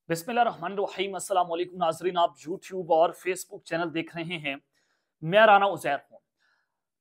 बिस्मिल्लाहिर्रहमानिर्रहीम। अस्सलाम वालेकुम नाज़रीन, आप यूट्यूब और फेसबुक चैनल देख रहे हैं। मैं राना उज़ैर हूँ।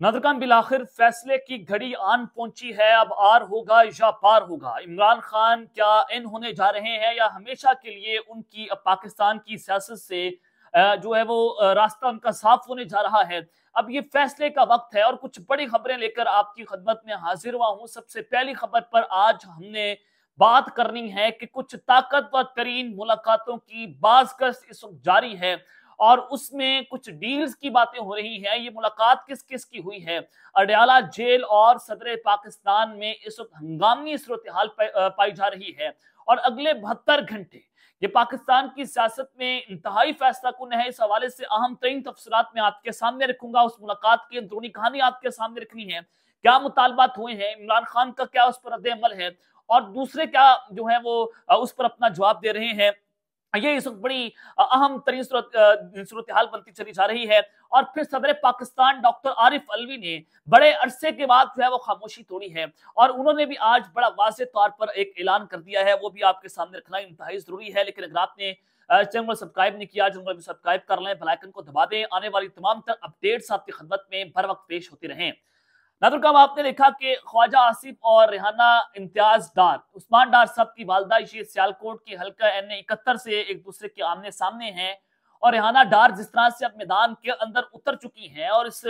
नाज़रीन, बिलाखिर फैसले की घड़ी आन पहुंची है। अब आर होगा या पार होगा। इमरान खान क्या इन होने जा रहे हैं या हमेशा के लिए उनकी पाकिस्तान की सियासत से जो है वो रास्ता उनका साफ होने जा रहा है। अब ये फैसले का वक्त है और कुछ बड़ी खबरें लेकर आपकी खिदमत में हाजिर हुआ हूं। सबसे पहली खबर पर आज हमने बात करनी है कि कुछ ताकतवर तरीन मुलाकातों की बाज़गश्त इस वक्त जारी है और उसमें कुछ डील्स की बातें हो रही हैं। ये मुलाकात किस किस की हुई है? अडयाला जेल और सदर पाकिस्तान में इस वक्त हंगामी सूरत हाल पाई जा रही है और अगले 72 घंटे ये पाकिस्तान की सियासत में इंतहाई फैसला कुन है। इस हवाले से अहम तरीन तफसीलात में आपके सामने रखूंगा। उस मुलाकात की अंदरूनी कहानी आपके सामने रखनी है। क्या मुतालबात हुए हैं, इमरान खान का क्या उस पर रद्द-ए-अमल है और दूसरे क्या जो है वो उस पर अपना जवाब दे रहे हैं। ये इस वक्त बड़ी अहम तरीन सूरत हाल बनती चली जा रही है। और फिर सदर पाकिस्तान डॉक्टर आरिफ अलवी ने बड़े अरसे के बाद जो है वो खामोशी तोड़ी है और उन्होंने भी आज बड़ा वाज़ेह तौर पर एक ऐलान कर दिया है। वो भी आपके सामने रखना इंतहाई जरूरी है। लेकिन अगर आपने चैनल को सब्सक्राइब नहीं किया, चैनल को सब्सक्राइब कर लें, बेल आइकन को दबा दें। आने वाली तमाम तर अपडेट्स आपकी खिदमत में बर वक्त पेश होती रहें। नादुल कम आपने देखा कि ख्वाजा आसिफ और रेहाना इम्तियाज डार, उस्मान डार साहब की वालदा ये सियालकोट की हल्का NA 71 से एक दूसरे के आमने सामने हैं और रेहाना डार जिस तरह से अब मैदान के अंदर उतर चुकी हैं और इस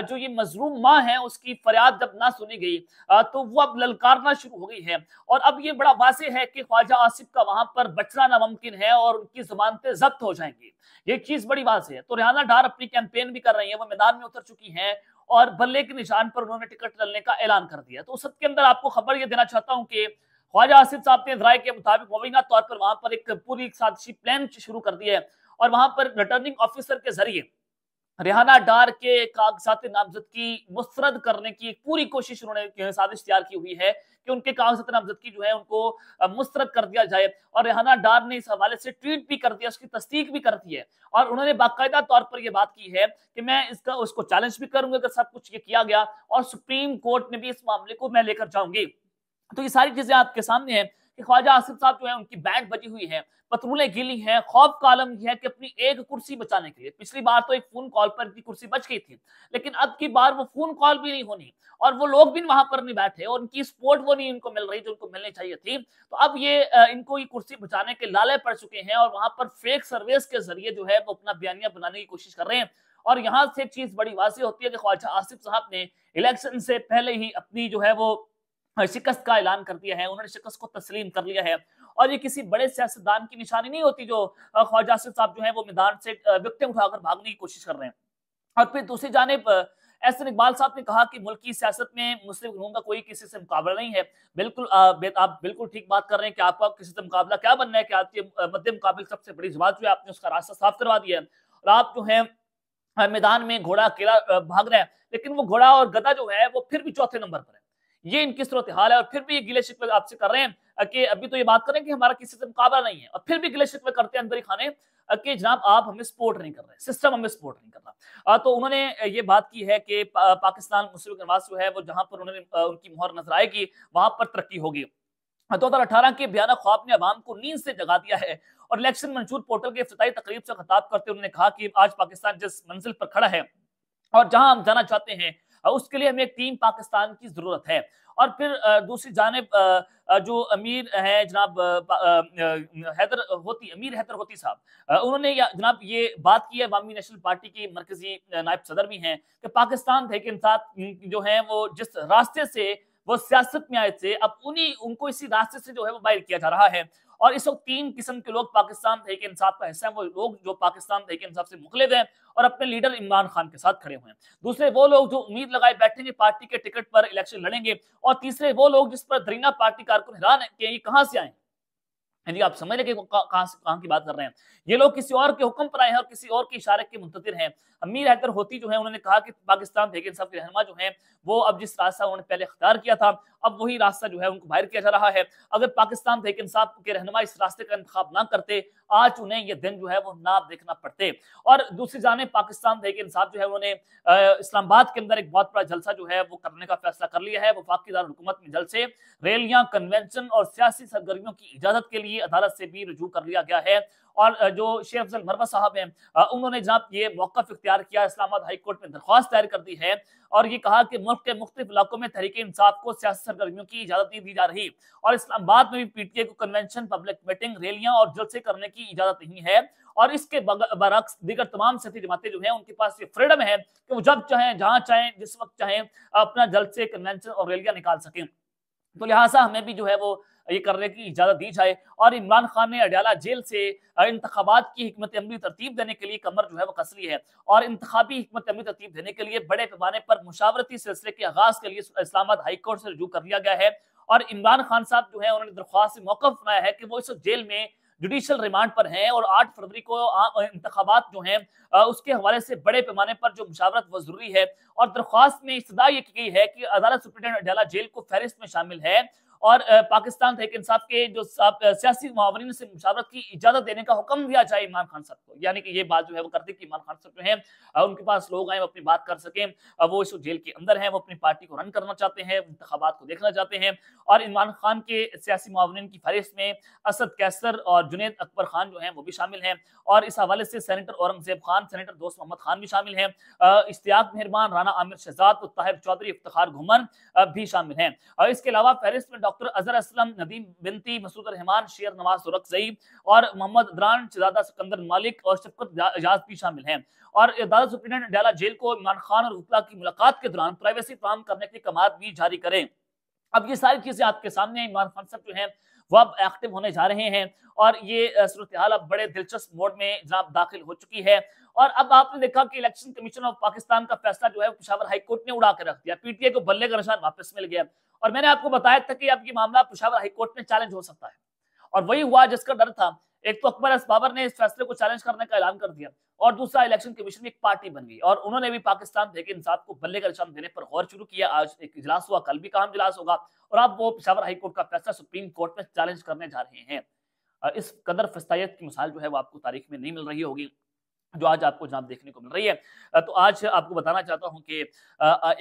जो ये मजलूम माँ है उसकी फरियाद जब ना सुनी गई तो वो अब ललकारना शुरू हो गई है। और अब ये बड़ा वाज़े है कि ख्वाजा आसिफ का वहां पर बचना नामुमकिन है और उनकी जमानतें जब्त हो जाएंगी। ये चीज बड़ी वाज़े है। तो रेहाना डार अपनी कैंपेन भी कर रही है, वो मैदान में उतर चुकी हैं और बल्ले के निशान पर उन्होंने टिकट डालने का ऐलान कर दिया। तो उस के अंदर आपको खबर यह देना चाहता हूं कि ख्वाजा आसिफ साहब ने राय के मुताबिक मुबैना तौर पर वहां पर एक पूरी साजिशी प्लान शुरू कर दी है और वहां पर रिटर्निंग ऑफिसर के जरिए रेहाना डार के कागजात नामजदगी मुस्तरद करने की एक पूरी कोशिश उन्होंने साजिश तैयार की हुई है कि उनके कागजात नामजदगी जो है उनको मुस्तरद कर दिया जाए। और रेहाना डार ने इस हवाले से ट्वीट भी कर दिया, उसकी तस्दीक भी कर दी है और उन्होंने बाकायदा तौर पर यह बात की है कि मैं इसका उसको चैलेंज भी करूंगा अगर सब कुछ ये किया गया और सुप्रीम कोर्ट में भी इस मामले को मैं लेकर जाऊंगी। तो ये सारी चीजें आपके सामने हैं कि ख्वाजा आसिफ साहब जो है उनकी बैग बजी हुई है, पतरूलें गिली हैं। खौफ का आलम यह है कि अपनी एक कुर्सी बचाने के लिए, पिछली बार तो एक फोन कॉल पर इनकी कुर्सी बच गई थी, लेकिन अब की बार वो फोन कॉल भी नहीं होनी और वो लोग भी वहां पर नहीं बैठे और उनकी सपोर्ट वो नहीं इनको मिल रही जो उनको मिलनी चाहिए थी। तो अब ये इनको ये कुर्सी बचाने के लाले पड़ चुके हैं और वहां पर फेक सर्विस के जरिए जो है वो अपना बयानिया बनाने की कोशिश कर रहे हैं। और यहां से एक चीज बड़ी वाज़ेह होती है कि ख्वाजा आसिफ साहब ने इलेक्शन से पहले ही अपनी जो है वो शिकस्त का ऐलान कर दिया है, उन्होंने शिकस्त को तस्लीम कर लिया है। और ये किसी बड़े सियासतदान की निशानी नहीं होती जो ख्वाजा आसिफ साहब जो है वो मैदान से विक्टिम उठाकर भागने की कोशिश कर रहे हैं। और फिर दूसरी जानिब एहसन इकबाल साहब ने कहा कि मुल्क की सियासत में मुस्लिम लीग का कोई किसी से मुकाबला नहीं है। बिल्कुल आप बिल्कुल ठीक बात कर रहे हैं कि आपका किसी से मुकाबला क्या बनना है कि आपके मध्य मुकाबिल सबसे बड़ी जमात जो है आपने उसका रास्ता साफ करवा दिया है और आप जो है मैदान में घोड़ा अकेला भाग रहा है, लेकिन वो घोड़ा और गधा जो है वो फिर भी चौथे नंबर पर है। ये इनकी सूरत हाल है और फिर भी ये गिले शिकवे आपसे कर रहे हैं कि अभी तो ये बात करें कि हमारा किसी से मुकाबला नहीं है और फिर भी गिले शिकवे करते हैं अंदर ही खाने कि जनाब आप हमें सपोर्ट नहीं कर रहे, सिस्टम हमें सपोर्ट नहीं कर रहा। तो उन्होंने ये बात की है कि पाकिस्तान मुस्लिम नवाज जो है वो जहां पर उन्होंने उनकी मोहर नजर आएगी वहां पर तरक्की होगी। 2018 के बयाना ख्वाब ने अवाम को नींद से जगा दिया है और इलेक्शन मंशूर पोर्टल के इफ्तिताई तकरीब से खिताब करते उन्होंने कहा कि आज पाकिस्तान जिस मंजिल पर खड़ा है और जहां हम जाना चाहते हैं उसके लिए हमें एक टीम पाकिस्तान की जरूरत है। और फिर दूसरी जानिब जो अमीर है जनाब अमीर हैदर होती साहब, उन्होंने जनाब ये बात की है, अवामी नेशनल पार्टी की मरकजी नायब सदर भी हैं, कि पाकिस्तान तहरीक इंसाफ जो है वो जिस रास्ते से वो सियासत में आए थे अब उनको इसी रास्ते से जो है वो बाहर किया जा रहा है। और इस वक्त 3 किस्म के लोग पाकिस्तान तहरीक इंसाफ का हिस्सा हैं। वो लोग जो पाकिस्तान तहरीक इंसाफ से मुखलिफ हैं और अपने लीडर इमरान खान के साथ खड़े हुए हैं। दूसरे वो लोग जो उम्मीद लगाए बैठेंगे पार्टी के टिकट पर इलेक्शन लड़ेंगे और तीसरे वो लोग जिस पर दरीना पार्टी कारकुन हैरान है कि ये कहां से आए। जी आप समझ रहे कि कहां की बात कर रहे हैं। ये लोग किसी और के हुक्म पर आए हैं और किसी और के इशारे के मुंतजिर हैं। अमीर हैदर होती जो है उन्होंने कहा कि पाकिस्तान तहरीक इंसाफ के रहनुमा जो हैं वो अब जिस रास्ता उन्होंने पहले इख्तियार किया था अब वही रास्ता जो है उनको बाहर किया जा रहा है। अगर पाकिस्तान तहरीक इंसाफ के रहनुमा इस रास्ते का इंतखाब ना करते, आज उन्हें ये दिन जो है वो ना देखना पड़ते। और दूसरी जानिब पाकिस्तान तहरीक इंसाफ जो है उन्होंने इस्लामाबाद के अंदर एक बहुत बड़ा जलसा जो है वो करने का फैसला कर लिया है। वफाकी दारुल हुकूमत में जलसे, रैलियां, कन्वेंशन और सियासी सरगर्मियों की इजाजत के लिए अदालत से भी रुजू कर लिया गया है। और जो शेख अफजल मरवा साहब हैं, उन्होंने जनाब ये मौक़िफ़ इख्तियार किया, इस्लामाबाद हाई कोर्ट में दरख्वास्त दायर कर दी है और ये कहा कि मुल्क के मुख्तलिफ इलाकों में तहरीक इंसाफ को सियासी सरगर्मियों की इजाजत नहीं दी जा रही और इस्लामाबाद में भी पीटीए को कन्वेंशन, पब्लिक मीटिंग, रैलियां और जलसे करने की इजाजत नहीं है। और इसके बरक्स दीगर तमाम सियासी जमातें जो हैं उनके पास ये फ्रीडम है कि वो जब चाहें, जहां चाहें, जिस वक्त चाहें अपना जलसे, कन्वेंशन और रैलियां निकाल सकें। तो लिहाजा हमें भी जो है वो ये करने की इजाजत दी जाए। और इमरान खान ने अडयाला जेल से इंतखाबात की हिकमत अमली तरतीब देने के लिए कमर जो है वो कस ली है और इंतखाबी हिकमत अमली तरतीब देने के लिए बड़े पैमाने पर मुशावरती सिलसिले के आगाज के लिए इस्लामाबाद हाई कोर्ट से रुजू कर लिया गया है। और इमरान खान साहब जो है उन्होंने दरख्वास्त से मौक़िफ़ बनाया है कि वो इस जेल में जुडिशल रिमांड पर हैं और 8 फरवरी को इंतखाबात जो हैं उसके हवाले से बड़े पैमाने पर जो मुशावरत वो जरूरी है। और दरख्वास्त में इस्तदा ये की गई है कि अदालत सुप्रीटेंडेंट अडयाला जेल को फहरिस्त में शामिल है और पाकिस्तान तहरीक इंसाफ के जो सियासी मुआवरीन से मुशावरत की इजाजत देने का हुक्म दिया जाए इमरान खान साहब को। यानी कि ये बात जो है वो करते कि इमरान खान साहब जो है उनके पास लोग आए, वो अपनी बात कर सकें। वो इस जेल के अंदर हैं, वो अपनी पार्टी को रन करना चाहते हैं, इंतखाबात को देखना चाहते हैं। और इमरान खान के सियासी मुआवरीन की फहरिस्त में असद कैसर और जुनैद अकबर खान जो हैं वो भी शामिल हैं। और इस हवाले से सेनेटर औरंगजेब खान, सेनेटर दोस्त मोहम्मद खान भी शामिल हैं, इश्तियाक मेहरबान, राना आमिर शहजाद, ताहिर चौधरी, इफ्तिखार घुमन भी शामिल हैं। और इसके अलावा फहरिस्त में डॉक्टर अजहर असलम, नदीम बिनती, मसूद रहमान, शेर नवाज सुरखजई और मोहम्मद अदनान, शहजादा सिकंदर मालिक और शफकत एजाज भी शामिल हैं। और अदालत सुप्रीटेंडेंट अडयाला जेल को इमरान खान और वकला की मुलाकात के दौरान प्राइवेसी फराहम करने की कमांड भी जारी करें। अब ये सारी चीजें आपके सामने, इमरान खान साहब जो हैं वो अब एक्टिव होने जा रहे हैं और ये सूरत हाल अब बड़े दिलचस्प मोड में जनाब दाखिल हो चुकी है। और अब आपने देखा कि इलेक्शन कमीशन ऑफ पाकिस्तान का फैसला जो है पेशावर हाई कोर्ट ने उड़ा के रख दिया, पीटीए को बल्ले का निशान वापस मिल गया। और मैंने आपको बताया था कि अब ये मामला पेशावर हाई कोर्ट में चैलेंज हो सकता है और वही हुआ जिसका डर था। एक तो अकबर एस बाबर ने इस फैसले को चैलेंज करने का ऐलान कर दिया और दूसरा इलेक्शन कमीशन में एक पार्टी बन गई और उन्होंने भी पाकिस्तान तहरीक इंसाफ को बल्ले का निशान देने पर गौर शुरू किया। आज एक इजलास हुआ, कल भी काम इजलास होगा और अब वो पेशावर हाई कोर्ट का फैसला सुप्रीम कोर्ट में चैलेंज करने जा रहे हैं। इस कदर फस्तायत की मिसाल जो है वो आपको तारीख में नहीं मिल रही होगी जो आज आपको जनाब देखने को मिल रही है। तो आज आपको बताना चाहता हूं कि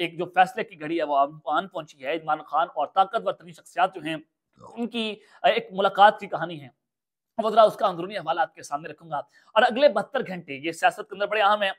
एक जो फैसले की घड़ी है वो आन पहुंची है। इमरान खान और ताकतवर तरीन शख्सियात जो हैं उनकी एक मुलाकात की कहानी है, वो जरा उसका अंदरूनी हवाला आपके सामने रखूंगा। और अगले 72 घंटे ये सियासत के अंदर बड़े अहम है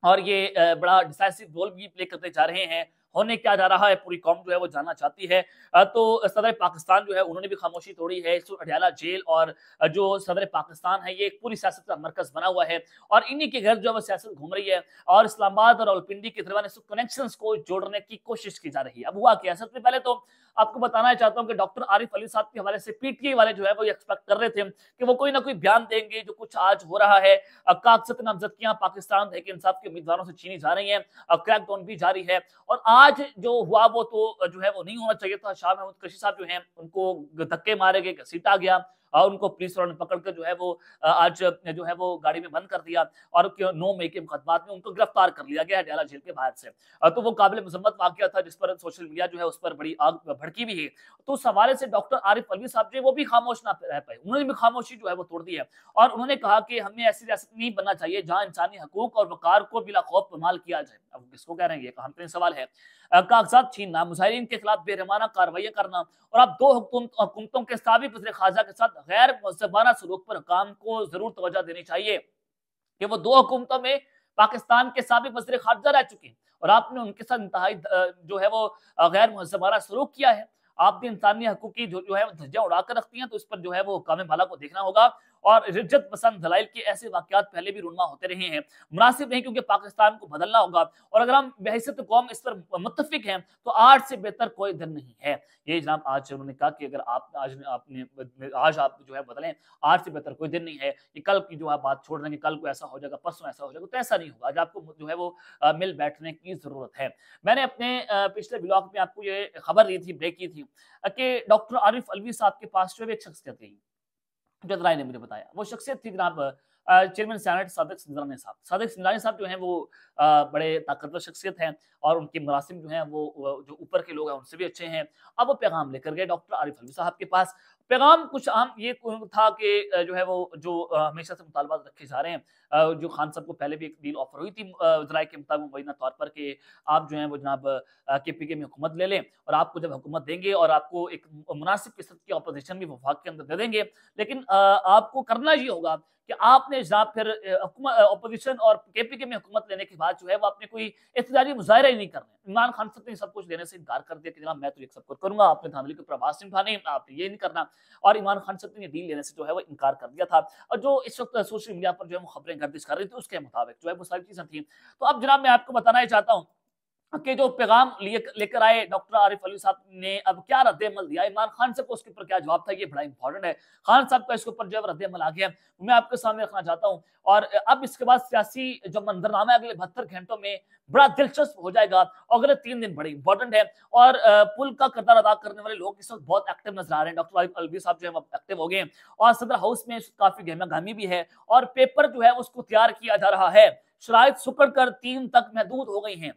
और ये बड़ा डिसाइसिव रोल भी प्ले करते जा रहे हैं। होने क्या जा रहा है पूरी कौम जो है वो जानना चाहती है। तो सदर पाकिस्तान जो है उन्होंने भी खामोशी तोड़ी है। अडयाला जेल और जो सदर पाकिस्तान है ये एक पूरी सियासत का मरकज बना हुआ है और इन्हीं के घर जो है वो सियासत घूम रही है और इस्लामाबाद और रावलपिंडी के दरमियान कनेक्शंस को जोड़ने की कोशिश की जा रही है। अब हुआ क्या, सबसे पहले तो आपको बताना चाहता हूँ कि डॉक्टर आरिफ अली साहब के हवाले से पीटीए वाले जो है वो एक्सपेक्ट कर रहे थे कि वो कोई ना कोई बयान देंगे। जो कुछ आज हो रहा है, कागजत नामजदगियां पाकिस्तान तहरीक इंसाफ के उम्मीदवारों से छीनी जा रही हैं, क्रैकडाउन भी जारी है। और आज जो हुआ वो तो जो है वो नहीं होना चाहिए था। शाह महमूद कुरैशी साहब जो हैं उनको धक्के मारे गए, घसीटा गया और उनको पुलिस वालों ने पकड़ कर जो है वो आज जो है वो गाड़ी में बंद कर दिया और 9 मई के मुकदमात में उनको गिरफ्तार कर लिया गया अडयाला जेल के बाहर से। तो वो काबिल मजम्मत वाकया था जिस पर सोशल मीडिया जो है उस पर बड़ी आग भड़की भी है। तो उस हवाले से डॉक्टर आरिफ अलवी साहब जो है वो भी खामोश ना रह पाए, उन्होंने भी खामोशी जो है वो तोड़ दी है और उन्होंने कहा कि हमें ऐसी रियासत नहीं बनना चाहिए जहां इंसानी हकूक और वकार को बिला खौफ पामाल किया जाए। अब किसको कह रहे हैं, ये अहम तरीन सवाल है। कागजात छीनना, मुजाहिरीन के खिलाफ बेरहमाना कार्रवाई करना और अब 2 हुकूमतों के साबिक वज़ीर ख़ारजा के साथ गैर मुअज़्ज़बाना सलूक पर हुकाम को जरूर तवज्जो देनी चाहिए कि वो 2 हुकूमतों में पाकिस्तान के साबिक वज़ीर ख़ारजा रह चुके हैं और आपने उनके साथ इंतहाई जो है वो गैर मुअज़्ज़बाना सलूक किया है। आपने इंसानी हकूक की जो है धज्जियां उड़ाकर रखती हैं, तो इस पर जो है वो हुक्काम बाला को देखना होगा। और रिज्जत पसंद दलाइल के ऐसे वाकयात पहले भी रूनमा होते रहे हैं, मुनासिब नहीं क्योंकि पाकिस्तान को बदलना होगा। और अगर हम बहैसियत कौम इस पर मुत्तफिक हैं तो आज से बेहतर कोई दिन नहीं है। ये जनाब आज उन्होंने कहा कि अगर आप आज आप जो है बदलें, आज से बेहतर कोई दिन नहीं है। ये कल की जो है बात छोड़ देंगे, कल को ऐसा हो जाएगा, परसों ऐसा हो जाएगा, तो ऐसा नहीं होगा। आज आपको जो है वो मिल बैठने की जरूरत है। मैंने अपने पिछले ब्लॉग में आपको ये खबर दी थी, ब्रेक की थी कि डॉक्टर आरिफ अलवी साहब के पास जो है एक शख्सियत गई जद राय ने मुझे बताया। वो शख्सियत थी जनाब चेयरमैन सेनेट सादिक सिंजानी साहब। सादिक सिंजानी साहब जो हैं वो बड़े ताकतवर शख्सियत हैं और उनके मुनासिब जो हैं वो जो ऊपर के लोग हैं उनसे भी अच्छे हैं। अब वो पैगाम लेकर गए डॉक्टर आरिफ अलवी साहब के पास। पैगाम कुछ आम ये था कि जो है वो जो हमेशा से मुतालबात रखे जा रहे हैं, जो खान साहब को पहले भी एक डील ऑफर हुई थी ज़राए के मुताबिक मुबैना तौर पर कि आप जो हैं वो जनाब केपीके में हुकूमत ले लें और आपको जब हुकूमत देंगे और आपको एक मुनासिब क़िस्म की अपोज़िशन भी वफाक के अंदर दे देंगे, लेकिन आपको करना ये होगा कि आपने जनाब फिर अपोजिशन और केपीके में हुकूमत लेने के बाद जो है वो आपने कोई एहतजाजी मुजाहिरा ही नहीं करना है। इमरान खान साहब ने सब कुछ देने से इनकार कर दिया कि जनाब मैं तो ये सब कुछ करूंगा, आपने धांधली के ऊपर आवाज नहीं उठानी, आपने ये नहीं करना। और इमरान खान साहब ने डील लेने से जो है वो इनकार कर दिया था। और जो इस वक्त सोशल मीडिया पर जो है वो खबरें गर्दिश कर रही थी उसके मुताबिक जो है वो सारी चीजें थी। तो अब जनाब मैं आपको बताना ही चाहता हूँ कि जो पैगाम लेकर आए डॉक्टर आरिफ अलवी साहब ने अब क्या रद्द-ए-अमल दिया, इमरान खान साहब को उसके ऊपर क्या जवाब था, ये बड़ा इंपॉर्टेंट है। खान साहब का इसके ऊपर जो है रद्द-ए-अमल आ गया, मैं आपके सामने रखना चाहता हूँ। और अब इसके बाद सियासी जो मंजरनामा है अगले 72 घंटों में बड़ा दिलचस्प हो जाएगा। अगले 3 दिन बड़े इंपॉर्टेंट है और पुल का किरदार अदा करने वाले लोग इस वक्त बहुत एक्टिव नजर आ रहे हैं। डॉक्टर आरिफ अलवी साहब जो है एक्टिव हो गए हैं और सदर हाउस में काफी गहमा-गहमी भी है और पेपर जो है उसको तैयार किया जा रहा है। शराइत सुपड़ कर 3 तक महदूद हो गई हैं।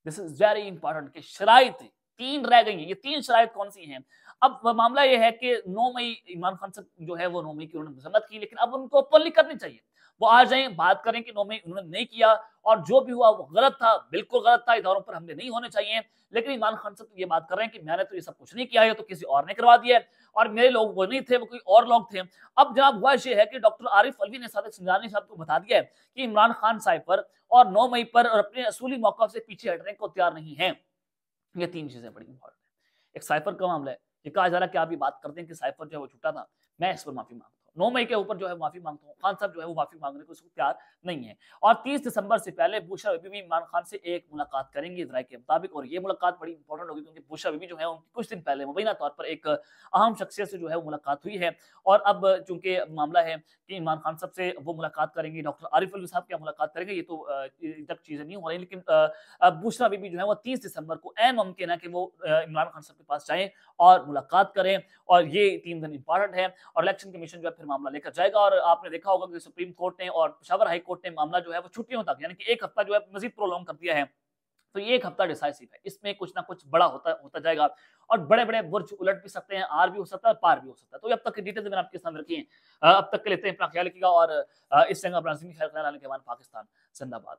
दिस इज वेरी इंपॉर्टेंट कि शराइत 3 रह गई हैं। ये 3 शराइत कौन सी हैं? अब मामला ये है कि 9 मई इमरान खान साहब जो है वो 9 मई की उन्होंने मजम्मत की, लेकिन अब उनको ओपनली करनी चाहिए। वो आ जाएं, बात करें कि 9 मई उन्होंने नहीं किया और जो भी हुआ वो गलत था, बिल्कुल गलत था, इदारों पर हमले नहीं होने चाहिए। लेकिन इमरान खान साहब ये बात कर रहे हैं कि मैंने तो ये सब कुछ नहीं किया है, तो किसी और ने करवा दिया है और मेरे लोग वो नहीं थे, वो कोई और लोग थे। अब जनाब हुआ ये है कि डॉक्टर आरिफ अलवी ने सादिक सिंजानी साहब को बता दिया है कि इमरान खान साहब पर और 9 मई पर और अपने असूली मौक़िफ़ से पीछे हटने को तैयार नहीं हैं। ये 3 चीज़ें बड़ी इंपॉर्टेंट है। एक साइफर का मामला है। ये कहा जा रहा है कि आप ये बात करते हैं कि साइफर जो है वो झूठा था। मैं इस पर माफ़ी माँगता हूँ। 9 मई के ऊपर जो है माफ़ी माँगता हूँ। खान साहब जो है वो माफ़ी माँगने को इसको तैयार नहीं है। और 30 दिसंबर से पहले बुशरा बीबी भी इमरान खान से एक मुलाकात करेंगी ज़राए के मुताबिक और ये मुलाकात बड़ी इंपॉर्टेंट होगी क्योंकि बुशरा बीबी जो है उनकी कुछ दिन पहले मुबैना तौर पर एक अहम शख्सियत से जो है वो मुलाकात हुई है। और अब चूँकि मामला है कि इमरान खान साहब से वो मुलाकात करेंगे, डॉक्टर आरिफ अलवी साहब क्या मुलाकात करेंगे, ये तो अभी तक चीज़ें नहीं हो रही। लेकिन बुशरा बीबी जो है वो 30 दिसंबर को ऐन मुमकिन है कि वो इमरान खान साहब के पास जाएँ और मुलाकात करें और ये 3 दिन इंपॉर्टेंट है और इलेक्शन कमीशन जो है फिर मामला लेकर जाएगा। और आपने देखा होगा कि सुप्रीम कोर्ट ने और पेशावर हाई कोर्ट ने मामला जो है वो छुट्टियों तक यानी कि 1 हफ्ता जो है मज़ीद प्रोलॉन्ग कर दिया है। तो ये 1 हफ्ता डिसाइसिव है। इसमें कुछ ना कुछ बड़ा होता होता जाएगा और बड़े-बड़े बुर्ज उलट भी सकते हैं, आर भी हो सकता है, पार भी हो सकता है। तो अब तक की डिटेल्स मैंने आपके सामने रखी हैं। अब तक के लेते हैं, अपना ख्याल रखिएगा और इस जगह अपना ख़ैर ख्याल रखने के बाद पाकिस्तान ज़िंदाबाद।